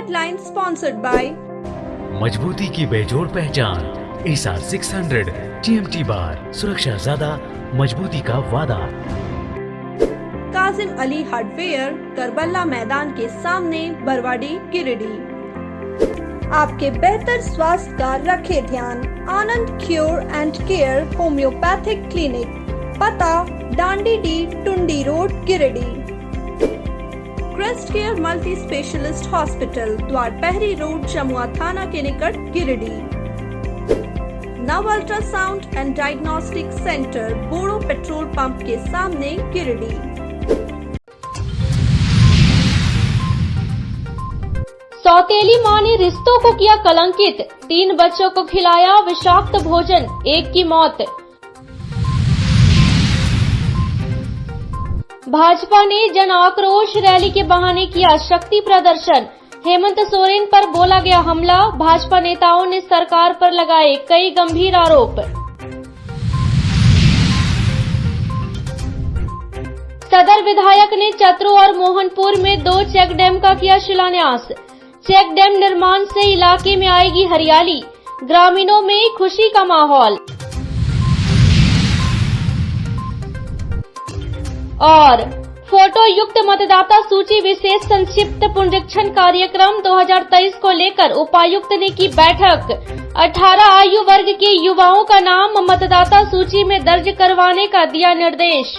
Headline sponsored by मजबूती की बेजोड़ पहचान ASR 600 TMT बार, सुरक्षा ज्यादा, मजबूती का वादा। काजिम अली हार्डवेयर, करबला मैदान के सामने, बरवाडी, गिरिडीह। आपके बेहतर स्वास्थ्य का रखे ध्यान। Anand cure and care homeopathic clinic, पता Dandidih, Tundi road, Giridih. Crest care multi specialist hospital, Dwarpahari road, Jamua थाना के निकट, Giridih. Nav ultrasound and diagnostic centre, Boro petrol pump के सामने, गिरिडीह। सौतेली मां ने रिश्तों को किया कलंकित, 3 बच्चों को खिलाया विषाक्त भोजन, 1 की मौत। भाजपा ने जन आक्रोश रैली के बहाने किया शक्ति प्रदर्शन, हेमंत सोरेन पर बोला गया हमला, भाजपा नेताओं ने सरकार पर लगाए कई गंभीर आरोप। सदर विधायक ने चतरू और मोहनपुर में 2 चेक डैम का किया शिलान्यास, चेक डैम निर्माण से इलाके में आएगी हरियाली, ग्रामीणों में खुशी का माहौल। और फोटो युक्त मतदाता सूची विशेष संक्षिप्त पुनरीक्षण कार्यक्रम 2023 को लेकर उपायुक्त ने की बैठक, 18 आयु वर्ग के युवाओं का नाम मतदाता सूची में दर्ज करवाने का दिया निर्देश।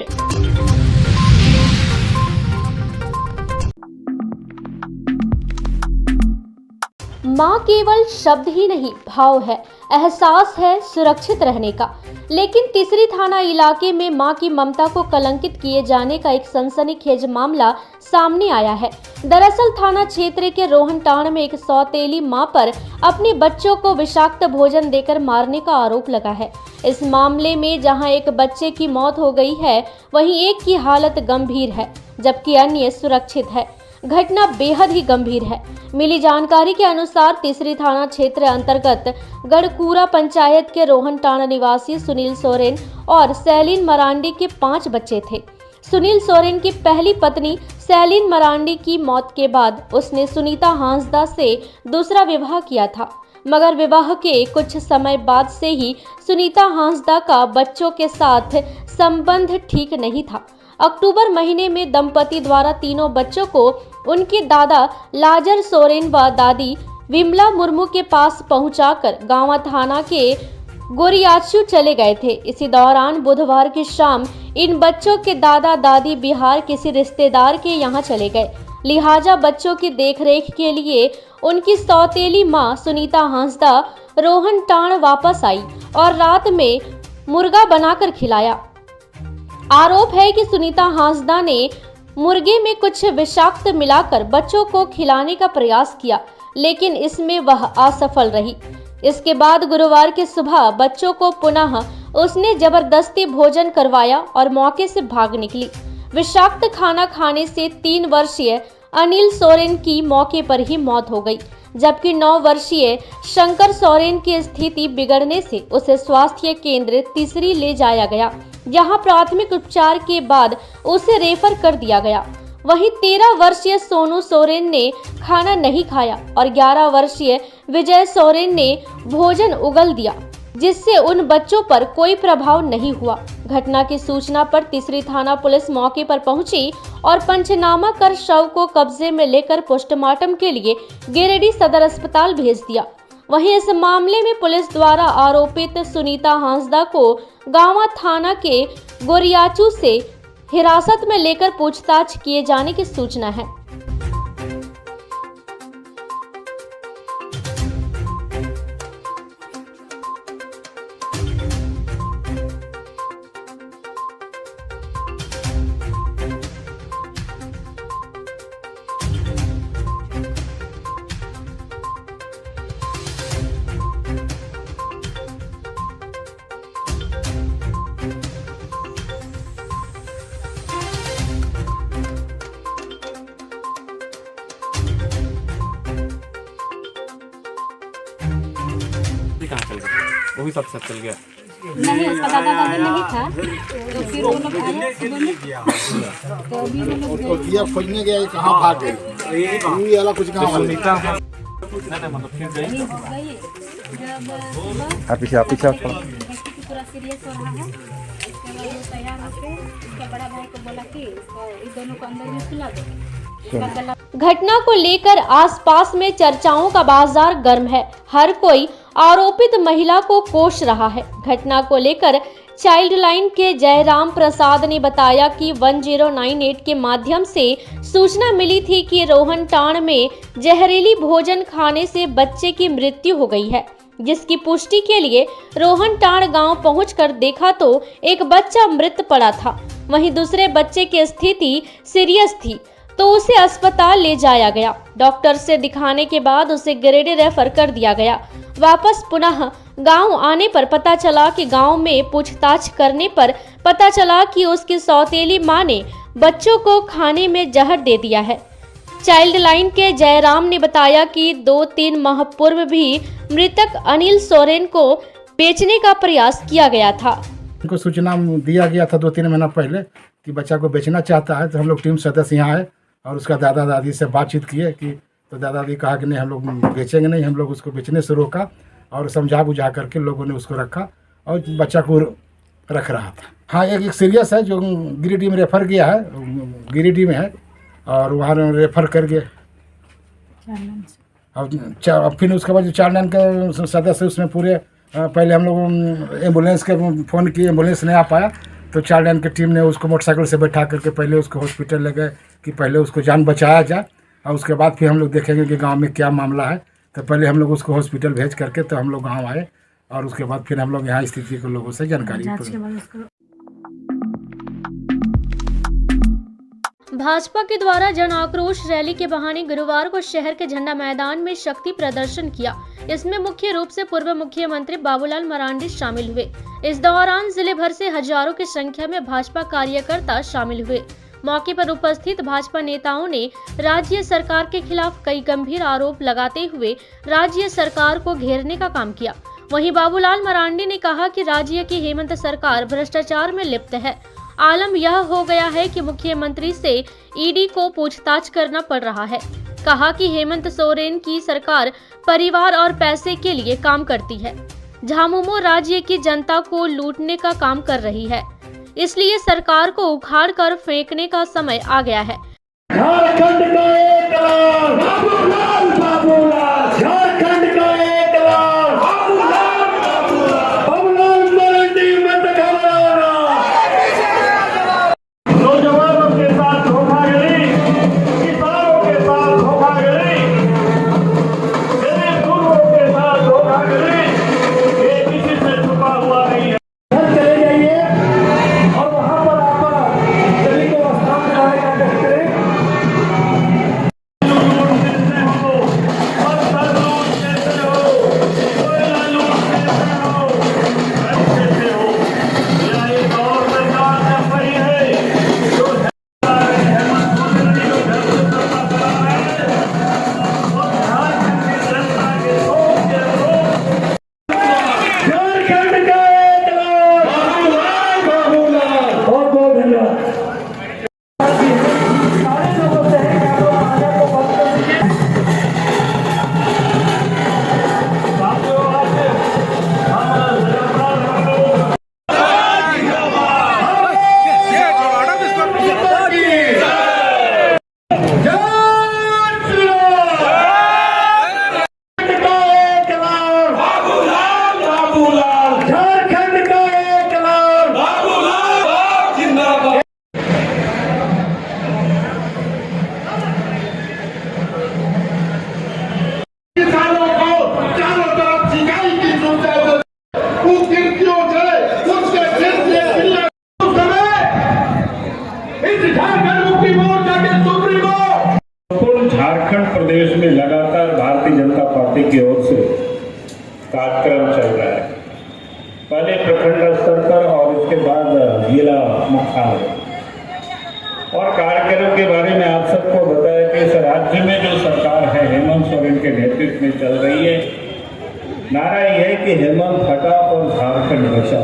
माँ केवल शब्द ही नहीं, भाव है, एहसास है सुरक्षित रहने का। लेकिन तीसरी थाना इलाके में मां की ममता को कलंकित किए जाने का एक सनसनीखेज मामला सामने आया है। दरअसल थाना क्षेत्र के रोहनटाण में एक सौतेली मां पर अपने बच्चों को विषाक्त भोजन देकर मारने का आरोप लगा है। इस मामले में जहां एक बच्चे की मौत हो गई है, वहीं एक की हालत गंभीर है, जबकि अन्य सुरक्षित है। घटना बेहद ही गंभीर है। मिली जानकारी के अनुसार तीसरी थाना क्षेत्र अंतर्गत गढ़कूरा पंचायत के रोहनटाण निवासी सुनील सोरेन और सैलीन मरांडी के 5 बच्चे थे। सुनील सोरेन की पहली पत्नी सैलीन मरांडी की मौत के बाद उसने सुनीता हांसदा से दूसरा विवाह किया था, मगर विवाह के कुछ समय बाद से ही सुनीता हांसदा का बच्चों के साथ संबंध ठीक नहीं था। अक्टूबर महीने में दंपति द्वारा तीनों बच्चों को उनके दादा लाजर सोरेन व दादी विमला मुर्मू के पास पहुंचाकर गांवा थाना के गोरियाचू चले गए थे। इसी दौरान बुधवार की शाम इन बच्चों के दादा दादी बिहार किसी रिश्तेदार के यहां चले गए, लिहाजा बच्चों की देखरेख के लिए उनकी सौतेली मां सुनीता हांसदा रोहनटाण वापस आई और रात में मुर्गा बनाकर खिलाया। आरोप है कि सुनीता हांसदा ने मुर्गे में कुछ विषाक्त मिलाकर बच्चों को खिलाने का प्रयास किया, लेकिन इसमें वह असफल रही। इसके बाद गुरुवार की सुबह बच्चों को पुनः उसने जबरदस्ती भोजन करवाया और मौके से भाग निकली। विषाक्त खाना खाने से 3 वर्षीय अनिल सोरेन की मौके पर ही मौत हो गई, जबकि 9 वर्षीय शंकर सोरेन की स्थिति बिगड़ने से उसे स्वास्थ्य केंद्र तीसरी ले जाया गया, जहां प्राथमिक उपचार के बाद उसे रेफर कर दिया गया। वहीं 13 वर्षीय सोनू सोरेन ने खाना नहीं खाया और 11 वर्षीय विजय सोरेन ने भोजन उगल दिया, जिससे उन बच्चों पर कोई प्रभाव नहीं हुआ। घटना की सूचना पर तीसरी थाना पुलिस मौके पर पहुंची और पंचनामा कर शव को कब्जे में लेकर पोस्टमार्टम के लिए गिरिडीह सदर अस्पताल भेज दिया। वहीं इस मामले में पुलिस द्वारा आरोपित सुनीता हांसदा को गांवा थाना के गोरियाचू से हिरासत में लेकर पूछताछ किए जाने की सूचना है। कहाँ चल गया? वो भी सब चल गया। नहीं, उसका दादा दादी नहीं था, तो फिर वो लोग आए सुबह में, तो अभी वो लोग और किया खोजने गया, कहाँ भाग गए, ये वाला कुछ कहाँ भाग गया। गई जब सुबह आप पीछे लड़की की पूरा सीरियस हो रहा है, उसके बाद वो तैयार होकर उसका बड़ा भाई को बोला कि इसको इस दोनों को अंदर में सुला दो। इसका गला घटना को लेकर आसपास में चर्चाओं का बाजार गर्म है। हर कोई आरोपित महिला को कोस रहा है। घटना को लेकर चाइल्ड लाइन के जयराम प्रसाद ने बताया कि 1098 के माध्यम से सूचना मिली थी कि रोहन टाण में जहरीली भोजन खाने से बच्चे की मृत्यु हो गई है, जिसकी पुष्टि के लिए रोहन टाण गांव पहुंचकर देखा तो एक बच्चा मृत पड़ा था। वहीं दूसरे बच्चे की स्थिति सीरियस थी, तो उसे अस्पताल ले जाया गया। डॉक्टर से दिखाने के बाद उसे गिरिडीह रेफर कर दिया गया। वापस पुनः गांव आने पर पता चला कि गांव में पूछताछ करने पर पता चला कि उसकी सौतेली मां ने बच्चों को खाने में जहर दे दिया है। चाइल्ड लाइन के जयराम ने बताया कि 2-3 माह पूर्व भी मृतक अनिल सोरेन को बेचने का प्रयास किया गया था। उनको सूचना दिया गया था 2-3 महीना पहले कि बच्चा को बेचना चाहता है, तो हम लोग टीम सदस्य यहाँ आए और उसका दादा दादी से बातचीत किए कि, तो दादा दादी कहा कि नहीं हम लोग बेचेंगे नहीं, हम लोग उसको बेचने से रोका और समझा बुझा करके लोगों ने उसको रखा और बच्चा को रख रहा था। हाँ, एक सीरियस है जो गिरिडीह में रेफ़र किया है, गिरिडीह में है और वहाँ रेफ़र कर गए। और फिर उसके बाद जो चाइल्ड लाइन के सदस्य उसमें पूरे पहले हम लोग एम्बुलेंस के फ़ोन किए, एम्बुलेंस नहीं आ पाया तो चाइल्ड लाइन की टीम ने उसको मोटरसाइकिल से बैठा करके पहले उसको हॉस्पिटल ले गए कि पहले उसको जान बचाया जाए और उसके बाद फिर हम लोग देखेंगे कि गांव में क्या मामला है। तो पहले हम लोग उसको हॉस्पिटल भेज करके तो हम लोग गांव आए और उसके बाद फिर हम लोग यहाँ स्थिति को लोगों से जानकारी। भाजपा के द्वारा जन आक्रोश रैली के बहाने गुरुवार को शहर के झंडा मैदान में शक्ति प्रदर्शन किया। इसमें मुख्य रूप से पूर्व मुख्यमंत्री बाबूलाल मरांडी शामिल हुए। इस दौरान जिले भर से हजारों की संख्या में भाजपा कार्यकर्ता शामिल हुए। मौके पर उपस्थित भाजपा नेताओं ने राज्य सरकार के खिलाफ कई गंभीर आरोप लगाते हुए राज्य सरकार को घेरने का काम किया। वहीं बाबूलाल मरांडी ने कहा कि राज्य की हेमंत सरकार भ्रष्टाचार में लिप्त है। आलम यह हो गया है कि मुख्यमंत्री से ईडी को पूछताछ करना पड़ रहा है। कहा कि हेमंत सोरेन की सरकार परिवार और पैसे के लिए काम करती है। झामुमो राज्य की जनता को लूटने का काम कर रही है, इसलिए सरकार को उखाड़ कर फेंकने का समय आ गया है। झारखंड का एक लाल बाबूलाल, बाबूलाल, झारखंड का एक लाल बाबूलाल, बाबूलाल मरांडी मत घबराना। नौजवानों के साथ धोखाधड़ी, किसानों के साथ धोखाधड़ी, मजदूरों के साथ धोखाधड़ी, ये किसी से छुपा हुआ नहीं है। घर चले जाइए और वहां पर आप सभी को स्थान कराने का कष्ट करें। झारखंड प्रदेश में लगातार भारतीय जनता पार्टी की ओर से कार्यक्रम चल रहा है। पहले प्रखंड स्तर पर और उसके बाद जिला मुख्यालय। और कार्यक्रम के बारे में आप सबको बताया कि इस राज्य में जो सरकार है हेमंत सोरेन के नेतृत्व में चल रही है, नारा ये है कि हेमंत हटा और झारखंड बचा,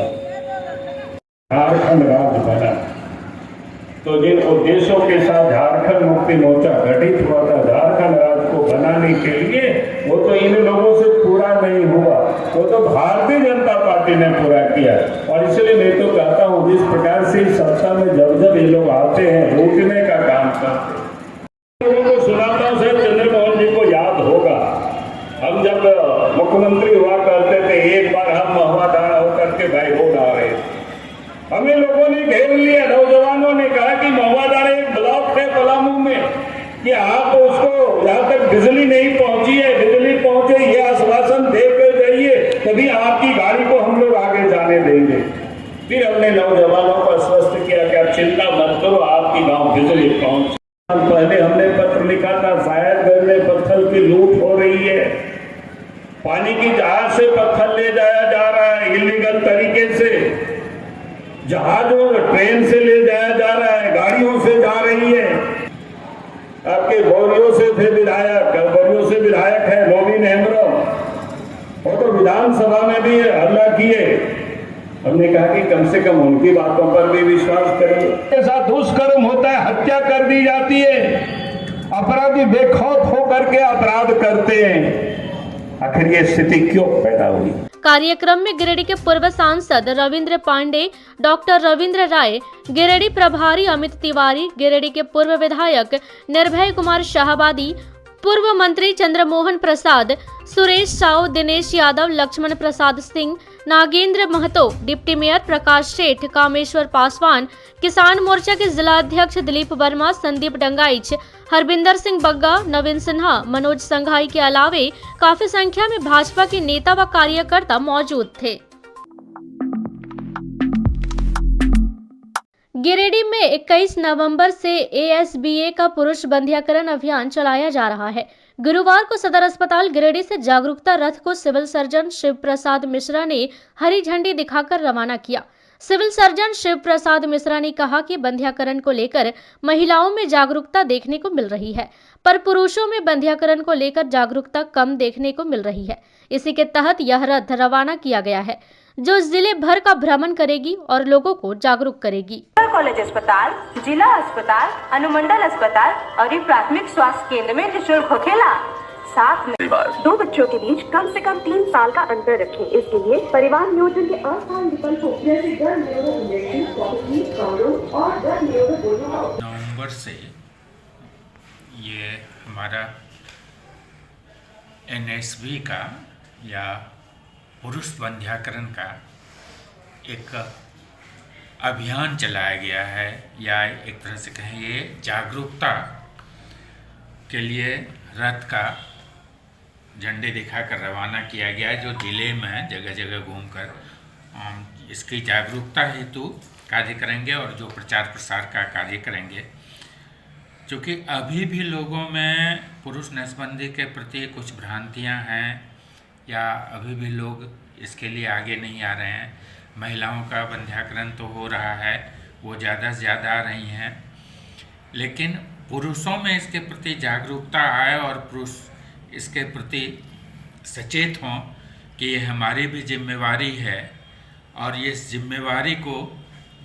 झारखंड राज्य बना। तो जिन उद्देश्यों के साथ झारखंड मुक्ति मोर्चा गठित हुआ था झारखंड राज्य को बनाने के लिए, वो तो इन लोगों से पूरा नहीं हुआ, वो तो भारतीय जनता पार्टी ने पूरा किया। और इसलिए मैं तो कहता हूँ जिस प्रकार से सत्ता में जब जब ये लोग आते हैं लूटने का काम करते हैं, लोगों को सुनाता हूँ, शायद चंद्रमोहन जी को याद होगा, हम जब मुख्यमंत्री हुआ करते थे, एक बार हम महुआ दाना होकर के भाईबोल आ रहे थे, हमें लोगों ने घेर लिया, नौजवानों ने कहा कि महुआ दाना एक ब्लॉक है पलामू में, कि आप उसको जहाँ तक बिजली नहीं पहुंची है, बिजली पहुंचे ये आश्वासन देकर जाइए, तभी आपकी गाड़ी को हम लोग आगे जाने देंगे। फिर हमने नौजवानों को आश्वस्त किया कि आप चिंता मत करो, आपकी गांव बिजली पहुंच। पहले हमने पत्र लिखा था, साहेबगंज में पत्थर की लूट हो रही है, पानी की जहाज से पत्थर ले जाया जा रहा है इलीगल तरीके से, जहाजों ट्रेन से ले जाया जा रहा है, गाड़ियों से जा रही है। आपके बोरियों से थे विधायक, बोरियों से विधायक है नवीन हेम्ब्रम, वो तो विधानसभा में भी हल्ला किए। हमने कहा कि कम से कम उनकी बातों पर भी विश्वास करिए। के साथ दुष्कर्म होता है, हत्या कर दी जाती है, अपराधी बेखौफ होकर के अपराध करते हैं, आखिर ये स्थिति क्यों पैदा हुई? कार्यक्रम में गिरिडीह के पूर्व सांसद रविंद्र पांडे, डॉक्टर रविंद्र राय, गिरिडीह प्रभारी अमित तिवारी, गिरिडीह के पूर्व विधायक निर्भय कुमार शाहबादी, पूर्व मंत्री चंद्रमोहन प्रसाद, सुरेश साव, दिनेश यादव, लक्ष्मण प्रसाद सिंह, नागेंद्र महतो, डिप्टी मेयर प्रकाश सेठ, कामेश्वर पासवान, किसान मोर्चा के जिला अध्यक्ष दिलीप वर्मा, संदीप डंगाइच, हरबिंदर सिंह बग्गा, नवीन सिन्हा, मनोज संघाई के अलावे काफी संख्या में भाजपा के नेता व कार्यकर्ता मौजूद थे। गिरिडीह में 21 नवंबर से ASBA का पुरुष बंध्याकरण अभियान चलाया जा रहा है। गुरुवार को सदर अस्पताल गिरिडीह से जागरूकता रथ को सिविल सर्जन शिव प्रसाद मिश्रा ने हरी झंडी दिखाकर रवाना किया। सिविल सर्जन शिव प्रसाद मिश्रा ने कहा कि बंध्याकरण को लेकर महिलाओं में जागरूकता देखने को मिल रही है, पर पुरुषों में बंध्याकरण को लेकर जागरूकता कम देखने को मिल रही है। इसी के तहत यह रथ रवाना किया गया है, जो जिले भर का भ्रमण करेगी और लोगों को जागरूक करेगी। कॉलेज अस्पताल, जिला अस्पताल, अनुमंडल अस्पताल और प्राथमिक स्वास्थ्य केंद्र में निःशुल्क होखेला। साथ में 2 बच्चों के बीच कम से कम 3 साल का अंतर रखें। इसके लिए परिवार नियोजन के आसान विकल्पों जैसे गर्भ निरोधक इंजेक्शन, पॉलिसी, कॉन्डोम और गर्भ निरोधक नवंबर से ये हमारा NSB का या पुरुष बंध्याकरण का एक अभियान चलाया गया है, या एक तरह से कहें ये जागरूकता के लिए रथ का झंडे दिखाकर रवाना किया गया है, जो जिले में जगह जगह घूमकर इसकी जागरूकता हेतु कार्य करेंगे और जो प्रचार प्रसार का कार्य करेंगे। क्योंकि अभी भी लोगों में पुरुष नसबंदी के प्रति कुछ भ्रांतियां हैं, या अभी भी लोग इसके लिए आगे नहीं आ रहे हैं। महिलाओं का बंध्याकरण तो हो रहा है, वो ज़्यादा से ज़्यादा आ रही हैं, लेकिन पुरुषों में इसके प्रति जागरूकता आए और पुरुष इसके प्रति सचेत हों कि ये हमारी भी जिम्मेवारी है, और ये जिम्मेवारी को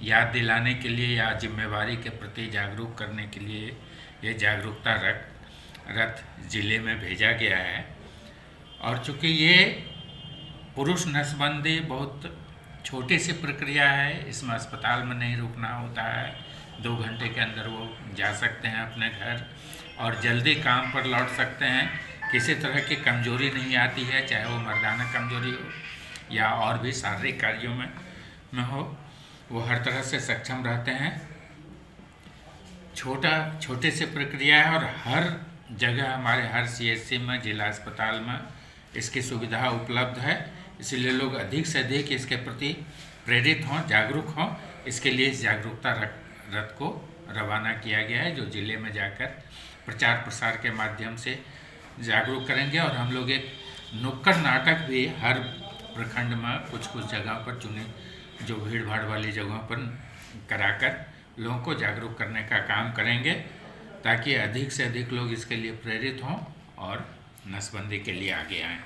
याद दिलाने के लिए या जिम्मेवारी के प्रति जागरूक करने के लिए ये जागरूकता रथ जिले में भेजा गया है। और चूँकि ये पुरुष नसबंदी बहुत छोटी सी प्रक्रिया है, इसमें अस्पताल में नहीं रुकना होता है, 2 घंटे के अंदर वो जा सकते हैं अपने घर और जल्दी काम पर लौट सकते हैं। किसी तरह की कमजोरी नहीं आती है, चाहे वो मर्दाना कमजोरी हो या और भी शारीरिक कार्यों में हो, वो हर तरह से सक्षम रहते हैं। छोटे से प्रक्रिया है और हर जगह हमारे हर CHC में, जिला अस्पताल में इसकी सुविधा उपलब्ध है। इसलिए लोग अधिक से अधिक इसके प्रति प्रेरित हों, जागरूक हों। इसके लिए इस जागरूकता रथ को रवाना किया गया है, जो जिले में जाकर प्रचार प्रसार के माध्यम से जागरूक करेंगे। और हम लोग एक नुक्कड़ नाटक भी हर प्रखंड में कुछ जगह पर चुने, जो भीड़ भाड़ वाली जगहों पर कराकर लोगों को जागरूक करने का काम करेंगे, ताकि अधिक से अधिक लोग इसके लिए प्रेरित हों और नसबंदी के लिए आगे आएं।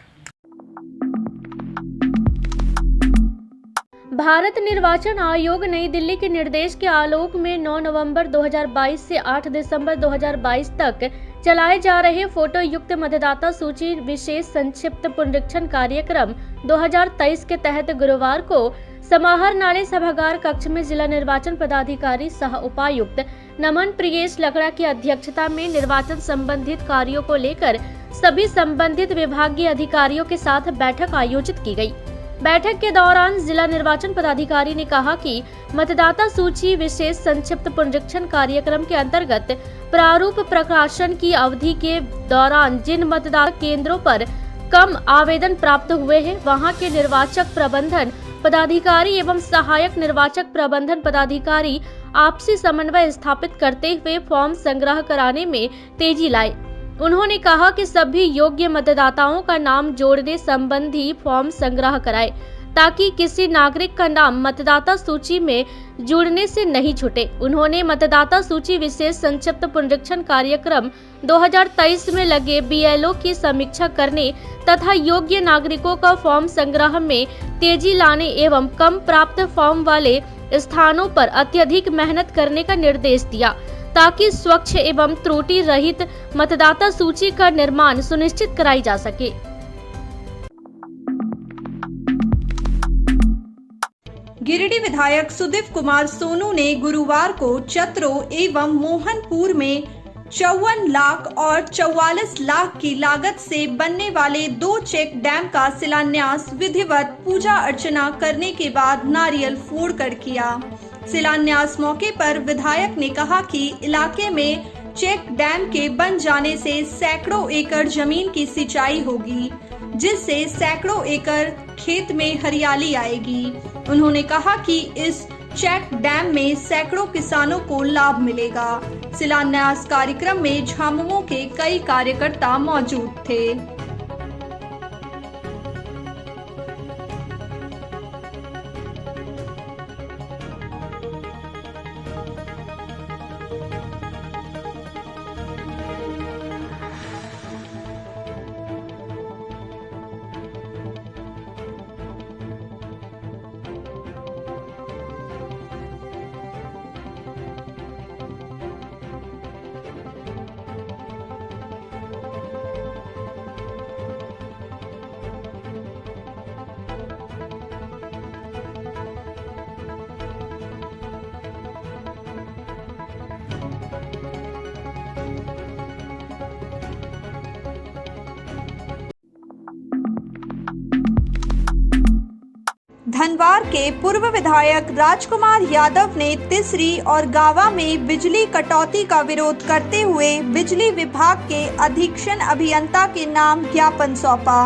भारत निर्वाचन आयोग नई दिल्ली के निर्देश के आलोक में 9 नवंबर 2022 से 8 दिसंबर 2022 तक चलाए जा रहे फोटो युक्त मतदाता सूची विशेष संक्षिप्त पुनरीक्षण कार्यक्रम 2023 के तहत गुरुवार को समाहर नाले सभागार कक्ष में जिला निर्वाचन पदाधिकारी सह उपायुक्त नमन प्रियेश लकड़ा की अध्यक्षता में निर्वाचन संबंधित कार्यों को लेकर सभी संबंधित विभागीय अधिकारियों के साथ बैठक आयोजित की गई। बैठक के दौरान जिला निर्वाचन पदाधिकारी ने कहा कि मतदाता सूची विशेष संक्षिप्त पुनरीक्षण कार्यक्रम के अंतर्गत प्रारूप प्रकाशन की अवधि के दौरान जिन मतदान केंद्रों पर कम आवेदन प्राप्त हुए हैं वहां के निर्वाचक प्रबंधन पदाधिकारी एवं सहायक निर्वाचक प्रबंधन पदाधिकारी आपसी समन्वय स्थापित करते हुए फॉर्म संग्रह कराने में तेजी लाए। उन्होंने कहा कि सभी योग्य मतदाताओं का नाम जोड़ने संबंधी फॉर्म संग्रह कराए ताकि किसी नागरिक का नाम मतदाता सूची में जुड़ने से नहीं छूटे। उन्होंने मतदाता सूची विशेष संक्षिप्त पुनरीक्षण कार्यक्रम 2023 में लगे BLO की समीक्षा करने तथा योग्य नागरिकों का फॉर्म संग्रह में तेजी लाने एवं कम प्राप्त फॉर्म वाले स्थानों पर अत्यधिक मेहनत करने का निर्देश दिया ताकि स्वच्छ एवं त्रुटि रहित मतदाता सूची का निर्माण सुनिश्चित कराई जा सके। गिरिडीह विधायक सुदीप कुमार सोनू ने गुरुवार को चतरो एवं मोहनपुर में 54 लाख और 44 लाख की लागत से बनने वाले 2 चेक डैम का शिलान्यास विधिवत पूजा अर्चना करने के बाद नारियल फोड़कर किया। शिलान्यास मौके पर विधायक ने कहा कि इलाके में चेक डैम के बन जाने से सैकड़ों एकड़ जमीन की सिंचाई होगी, जिससे सैकड़ों एकड़ खेत में हरियाली आएगी। उन्होंने कहा कि इस चेक डैम में सैकड़ों किसानों को लाभ मिलेगा। शिलान्यास कार्यक्रम में झामुमो के कई कार्यकर्ता मौजूद थे। धनवार के पूर्व विधायक राजकुमार यादव ने तिसरी और गावा में बिजली कटौती का विरोध करते हुए बिजली विभाग के अधीक्षण अभियंता के नाम ज्ञापन सौंपा।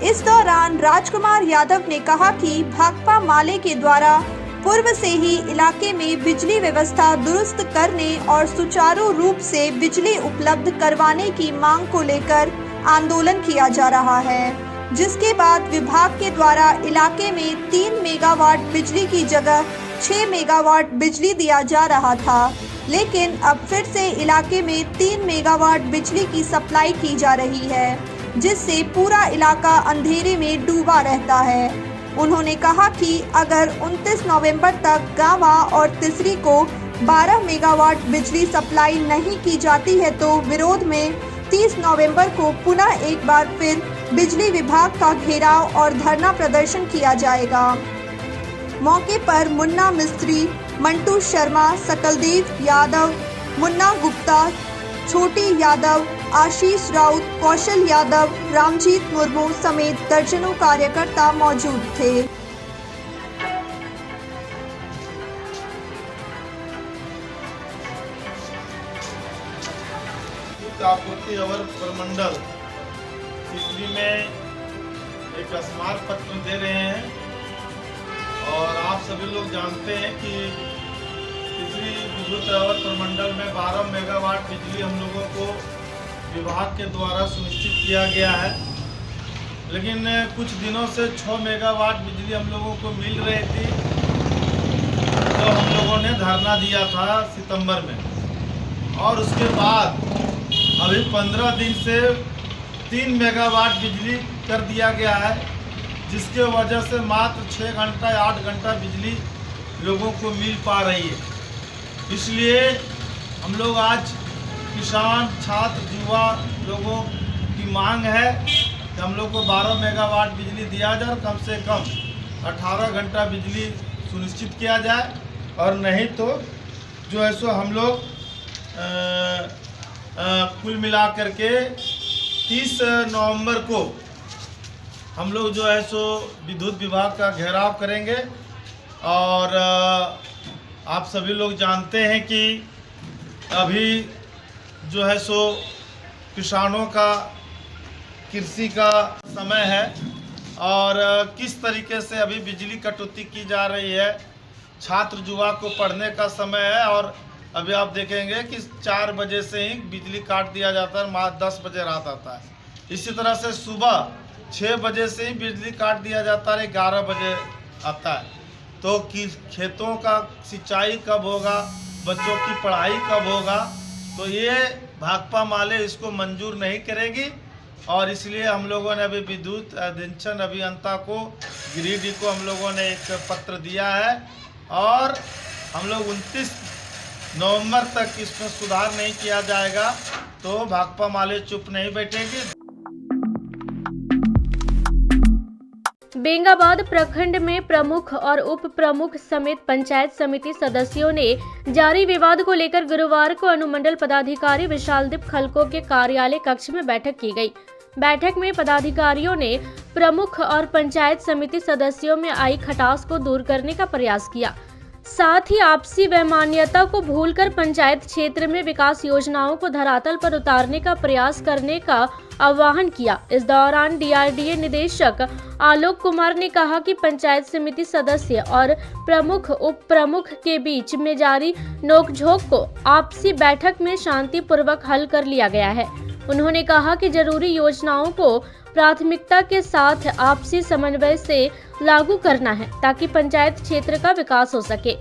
इस दौरान राजकुमार यादव ने कहा कि भाकपा माले के द्वारा पूर्व से ही इलाके में बिजली व्यवस्था दुरुस्त करने और सुचारू रूप से बिजली उपलब्ध करवाने की मांग को लेकर आंदोलन किया जा रहा है, जिसके बाद विभाग के द्वारा इलाके में 3 मेगावाट बिजली की जगह 6 मेगावाट बिजली दिया जा रहा था, लेकिन अब फिर से इलाके में 3 मेगावाट बिजली की सप्लाई की जा रही है, जिससे पूरा इलाका अंधेरे में डूबा रहता है। उन्होंने कहा कि अगर 29 नवंबर तक गावा और तिसरी को 12 मेगावाट बिजली सप्लाई नहीं की जाती है तो विरोध में 30 नवंबर को पुनः एक बार फिर बिजली विभाग का घेराव और धरना प्रदर्शन किया जाएगा। मौके पर मुन्ना मिस्त्री, मंटू शर्मा, सकलदेव यादव, मुन्ना गुप्ता, छोटी यादव, आशीष राउत, कौशल यादव, रामजीत मुर्मू समेत दर्जनों कार्यकर्ता मौजूद थे। आपूर्ति अवर प्रमंडल तिसरी में एक स्मारक पत्र दे रहे हैं और आप सभी लोग जानते हैं कि तिसरी विद्युत अवर प्रमंडल में 12 मेगावाट बिजली हम लोगों को विभाग के द्वारा सुनिश्चित किया गया है, लेकिन कुछ दिनों से 6 मेगावाट बिजली हम लोगों को मिल रही थी, तो हम लोगों ने धरना दिया था सितंबर में, और उसके बाद अभी 15 दिन से 3 मेगावाट बिजली कर दिया गया है। जिसके वजह से मात्र 6 घंटा या 8 घंटा बिजली लोगों को मिल पा रही है। इसलिए हम लोग आज किसान, छात्र, युवा लोगों की मांग है कि हम लोग को 12 मेगावाट बिजली दिया जाए और कम से कम 18 घंटा बिजली सुनिश्चित किया जाए, और नहीं तो जो है सो हम लोग कुल मिला करके 30 नवंबर को हम लोग जो है सो विद्युत विभाग का घेराव करेंगे। और आप सभी लोग जानते हैं कि अभी जो है सो किसानों का, कृषि का समय है और किस तरीके से अभी बिजली कटौती की जा रही है। छात्र युवा को पढ़ने का समय है और अभी आप देखेंगे कि 4 बजे से ही बिजली काट दिया जाता है, मात्र 10 बजे रात आता है। इसी तरह से सुबह 6 बजे से ही बिजली काट दिया जाता है, 11 बजे आता है। तो खेतों का सिंचाई कब होगा, बच्चों की पढ़ाई कब होगा, तो ये भाकपा माले इसको मंजूर नहीं करेगी। और इसलिए हम लोगों ने अभी विद्युत अधीक्षण अभियंता को, गिरिडीह को हम लोगों ने एक पत्र दिया है और हम लोग 29 नवंबर तक इसमें सुधार नहीं किया जाएगा तो भाकपा माले चुप नहीं बैठेगी। बेंगाबाद प्रखंड में प्रमुख और उप प्रमुख समेत पंचायत समिति सदस्यों ने जारी विवाद को लेकर गुरुवार को अनुमंडल पदाधिकारी विशालदीप खलको के कार्यालय कक्ष में बैठक की गई। बैठक में पदाधिकारियों ने प्रमुख और पंचायत समिति सदस्यों में आई खटास को दूर करने का प्रयास किया। साथ ही आपसी वैमनस्यता को भूलकर पंचायत क्षेत्र में विकास योजनाओं को धरातल पर उतारने का प्रयास करने का आह्वान किया। इस दौरान डीआरडीए निदेशक आलोक कुमार ने कहा कि पंचायत समिति सदस्य और प्रमुख उप प्रमुख के बीच में जारी नोकझोंक को आपसी बैठक में शांतिपूर्वक हल कर लिया गया है। उन्होंने कहा कि जरूरी योजनाओं को प्राथमिकता के साथ आपसी समन्वय से लागू करना है ताकि पंचायत क्षेत्र का विकास हो सके।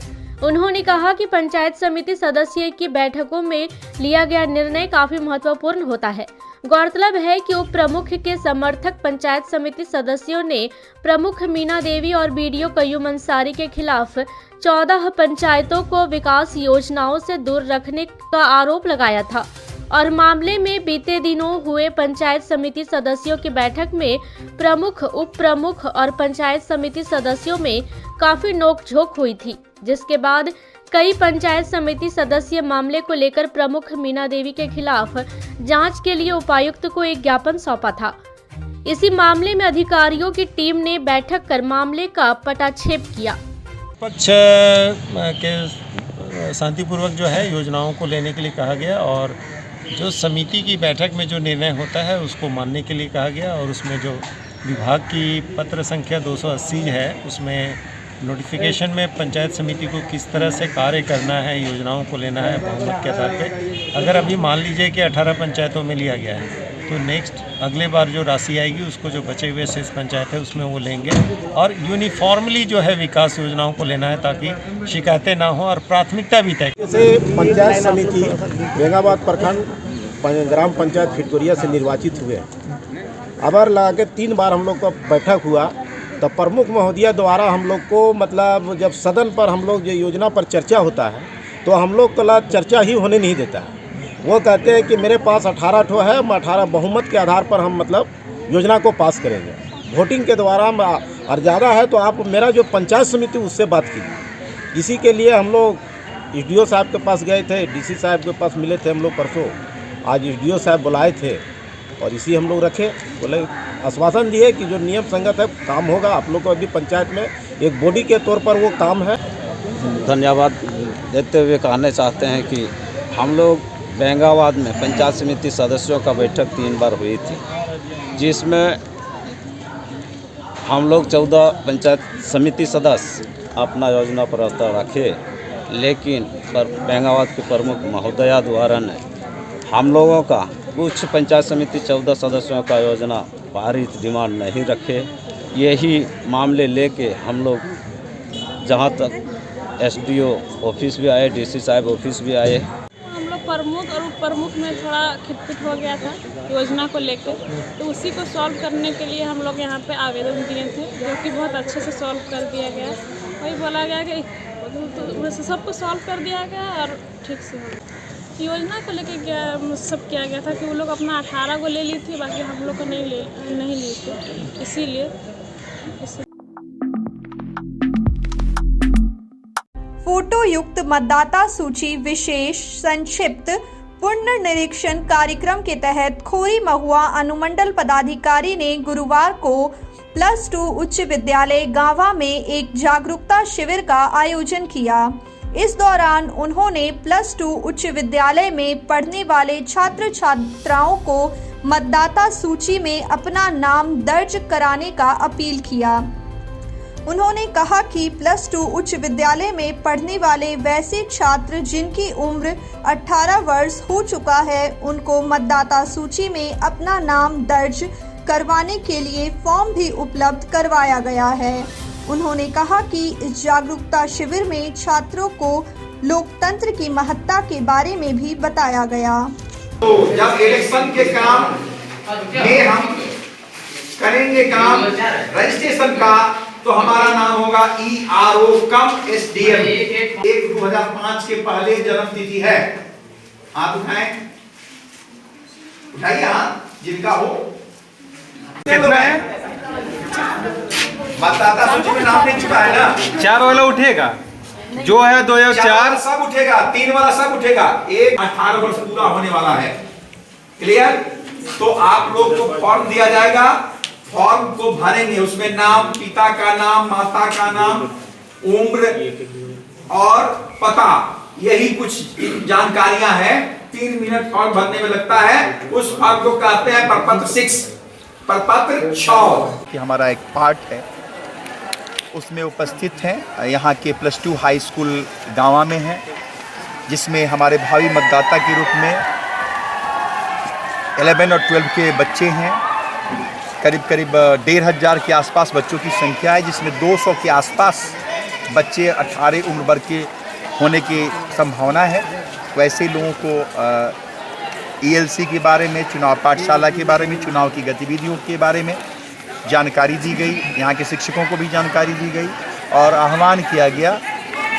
उन्होंने कहा कि पंचायत समिति सदस्य की बैठकों में लिया गया निर्णय काफी महत्वपूर्ण होता है। गौरतलब है कि उप प्रमुख के समर्थक पंचायत समिति सदस्यों ने प्रमुख मीना देवी और बीडीओ कय्यूम अंसारी के खिलाफ 14 पंचायतों को विकास योजनाओं से दूर रखने का आरोप लगाया था और मामले में बीते दिनों हुए पंचायत समिति सदस्यों की बैठक में प्रमुख, उप प्रमुख और पंचायत समिति सदस्यों में काफी नोकझोंक हुई थी, जिसके बाद कई पंचायत समिति सदस्य मामले को लेकर प्रमुख मीना देवी के खिलाफ जांच के लिए उपायुक्त को एक ज्ञापन सौंपा था। इसी मामले में अधिकारियों की टीम ने बैठक कर मामले का पटाक्षेप किया। पक्ष के शांतिपूर्वक जो है योजनाओं को लेने के लिए कहा गया और जो समिति की बैठक में जो निर्णय होता है उसको मानने के लिए कहा गया। और उसमें जो विभाग की पत्र संख्या 280 है उसमें नोटिफिकेशन में पंचायत समिति को किस तरह से कार्य करना है, योजनाओं को लेना है बहुमत के आधार पे। अगर अभी मान लीजिए कि 18 पंचायतों में लिया गया है तो नेक्स्ट अगले बार जो राशि आएगी उसको जो बचे हुए शेष पंचायत है उसमें वो लेंगे और यूनिफॉर्मली जो है विकास योजनाओं को लेना है ताकि शिकायतें ना हो और प्राथमिकता भी तय। जैसे पंचायत समिति बेंगाबाद प्रखंड ग्राम पंचायत फिटकोरिया से निर्वाचित हुए, अबर लगा के 3 बार हम लोग का बैठक हुआ तो प्रमुख महोदया द्वारा हम लोग को मतलब जब सदन पर हम लोग जो योजना पर चर्चा होता है तो हम लोग को चर्चा ही होने नहीं देता है। वो कहते हैं कि मेरे पास 18 ठो है, 18 बहुमत के आधार पर हम मतलब योजना को पास करेंगे, वोटिंग के द्वारा और ज़्यादा है तो आप मेरा जो पंचायत समिति उससे बात कीजिए। इसी के लिए हम लोग एसडीओ साहब के पास गए थे, डीसी साहब के पास मिले थे हम लोग परसों, आज एसडीओ साहब बुलाए थे और इसी हम लोग रखे, बोले आश्वासन दिए कि जो नियम संगत है काम होगा। आप लोग को अभी पंचायत में एक बॉडी के तौर पर वो काम है। धन्यवाद देते हुए कहना चाहते हैं कि हम लोग बेंगाबाद में पंचायत समिति सदस्यों का बैठक 3 बार हुई थी, जिसमें हम लोग 14 पंचायत समिति सदस्य अपना योजना प्रस्ताव रखे, लेकिन बेंगाबाद के प्रमुख महोदया द्वारा ने हम लोगों का कुछ पंचायत समिति 14 सदस्यों का योजना पारित डिमांड नहीं रखे। यही मामले लेके हम लोग जहां तक एसडीओ ऑफिस भी आए, डीसी साहब ऑफिस भी आए। प्रमुख और उप प्रमुख में थोड़ा खिटपिट हो गया था योजना को लेकर, तो उसी को सॉल्व करने के लिए हम लोग यहाँ पे आवेदन दिए थे, जो कि बहुत अच्छे से सॉल्व कर दिया गया। वही बोला गया कि तो सबको सॉल्व कर दिया गया और ठीक से हो। योजना को लेके सब किया गया था कि वो लोग अपना 18 को ले ली थी, बाकी हम लोग को नहीं ली थी, इसीलिए फोटो युक्त मतदाता सूची विशेष संक्षिप्त पुनर्निरीक्षण कार्यक्रम के तहत खोरी महुआ अनुमंडल पदाधिकारी ने गुरुवार को +2 उच्च विद्यालय गांवा में एक जागरूकता शिविर का आयोजन किया। इस दौरान उन्होंने +2 उच्च विद्यालय में पढ़ने वाले छात्र छात्राओं को मतदाता सूची में अपना नाम दर्ज कराने का अपील किया। उन्होंने कहा कि +2 उच्च विद्यालय में पढ़ने वाले वैसे छात्र जिनकी उम्र 18 वर्ष हो चुका है, उनको मतदाता सूची में अपना नाम दर्ज करवाने के लिए फॉर्म भी उपलब्ध करवाया गया है। उन्होंने कहा कि इस जागरूकता शिविर में छात्रों को लोकतंत्र की महत्ता के बारे में भी बताया गया। तो जब इलेक्शन के काम में हम करेंगे काम रजिस्ट्रेशन का, तो हमारा नाम होगा ERO कम SDM। 1/2005 के पहले जन्म तिथि है। हाथ उठाएं, उठाइए हाथ जिनका हो। मतदाता सूची में नाम नहीं छुपा है ना? 4 वाला उठेगा, जो है 2004 सब उठेगा, 3 वाला सब उठेगा। 18 वर्ष पूरा होने वाला है। क्लियर? तो आप लोग को फॉर्म दिया जाएगा, फॉर्म को भरेंगे, उसमें नाम, पिता का नाम, माता का नाम, उम्र और पता, यही कुछ जानकारियां हैं। 3 मिनट फॉर्म भरने में लगता है। उस फॉर्म को कहते हैं प्रपत्र 6, प्रपत्र 6 कि हमारा एक पार्ट है, उसमें उपस्थित हैं यहाँ के +2 हाई स्कूल गांवा में हैं, जिसमें हमारे भावी मतदाता के रूप में 11 और 12 के बच्चे हैं। करीब 1,500 के आसपास बच्चों की संख्या है, जिसमें 200 के आसपास बच्चे 18 उम्र वर्ग के होने की संभावना है। वैसे लोगों को ELC के बारे में, चुनाव पाठशाला के बारे में, चुनाव की गतिविधियों के बारे में जानकारी दी गई। यहाँ के शिक्षकों को भी जानकारी दी गई और आह्वान किया गया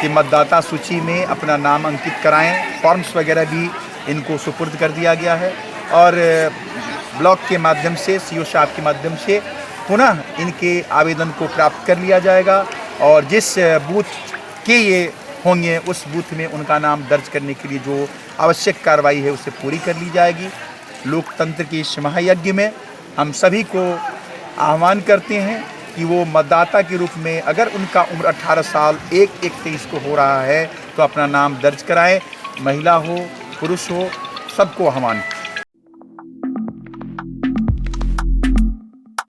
कि मतदाता सूची में अपना नाम अंकित कराएं। फॉर्म्स वगैरह भी इनको सुपुर्द कर दिया गया है और ब्लॉक के माध्यम से, CO साहब के माध्यम से पुनः इनके आवेदन को प्राप्त कर लिया जाएगा और जिस बूथ के ये होंगे उस बूथ में उनका नाम दर्ज करने के लिए जो आवश्यक कार्रवाई है उसे पूरी कर ली जाएगी। लोकतंत्र के इस महायज्ञ में हम सभी को आह्वान करते हैं कि वो मतदाता के रूप में अगर उनका उम्र 18 साल 1/1/23 को हो रहा है तो अपना नाम दर्ज कराएं। महिला हो, पुरुष हो, सबको आह्वान।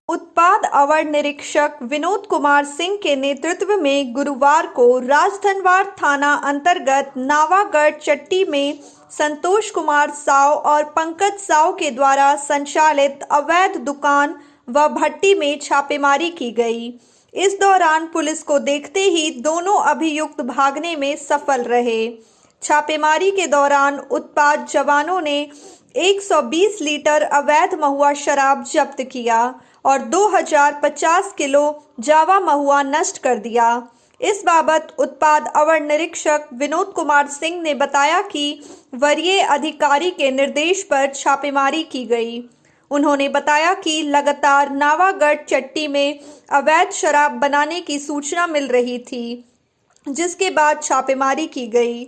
उत्पाद अवर निरीक्षक विनोद कुमार सिंह के नेतृत्व में गुरुवार को राजधनवार थाना अंतर्गत नावागढ़ चट्टी में संतोष कुमार साव और पंकज साव के द्वारा संचालित अवैध दुकान व भट्टी में छापेमारी की गई। इस दौरान पुलिस को देखते ही दोनों अभियुक्त भागने में सफल रहे। छापेमारी के दौरान उत्पाद जवानों ने 120 लीटर अवैध महुआ शराब जब्त किया और 2050 किलो जावा महुआ नष्ट कर दिया। इस बाबत उत्पाद अवर निरीक्षक विनोद कुमार सिंह ने बताया कि वरीय अधिकारी के निर्देश पर छापेमारी की गई। उन्होंने बताया कि लगातार नावागढ़ चट्टी में अवैध शराब बनाने की सूचना मिल रही थी, जिसके बाद छापेमारी की गई।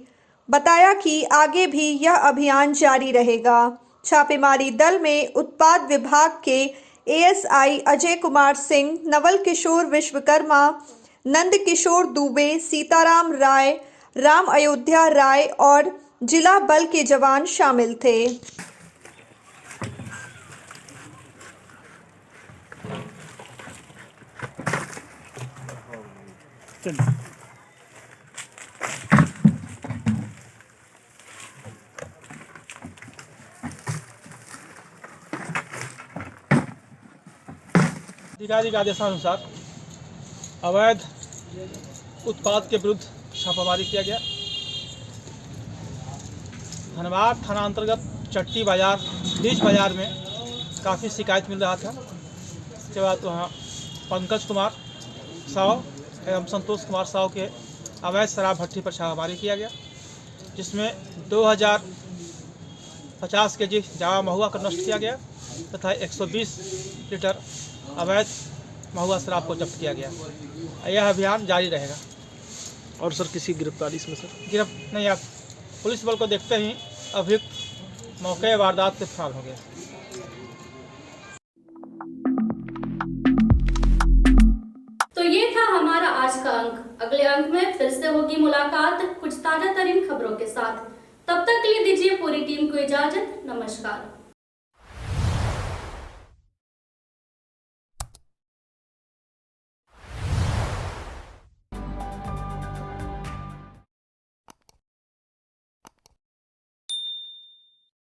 बताया कि आगे भी यह अभियान जारी रहेगा। छापेमारी दल में उत्पाद विभाग के ASI अजय कुमार सिंह, नवल किशोर विश्वकर्मा, नंद किशोर दुबे, सीताराम राय, राम अयोध्या राय और जिला बल के जवान शामिल थे। अधिकारी के आदेशानुसार अवैध उत्पाद के विरुद्ध छापामारी किया गया। धनबाद थाना अंतर्गत चट्टी बाजार, बीच बाजार में काफ़ी शिकायत मिल रहा था। इसके बाद वहाँ पंकज कुमार साव एवं संतोष कुमार साव के अवैध शराब भट्टी पर छापामारी किया गया, जिसमें 2050 केजी जावा महुआ को नष्ट किया गया तथा 120 लीटर अवैध महुआ शराब को जब्त किया गया। यह अभियान जारी रहेगा। और सर किसी गिरफ्तारी इसमें सर? गिरफ्त नहीं, आप पुलिस बल को देखते ही अभियुक्त मौके वारदात से फरार हो गया। तो ये था हमारा आज का अंक। अगले अंक में फिर से होगी मुलाकात कुछ ताजा तरीन खबरों के साथ। तब तक के लिए दीजिए पूरी टीम को इजाजत। नमस्कार।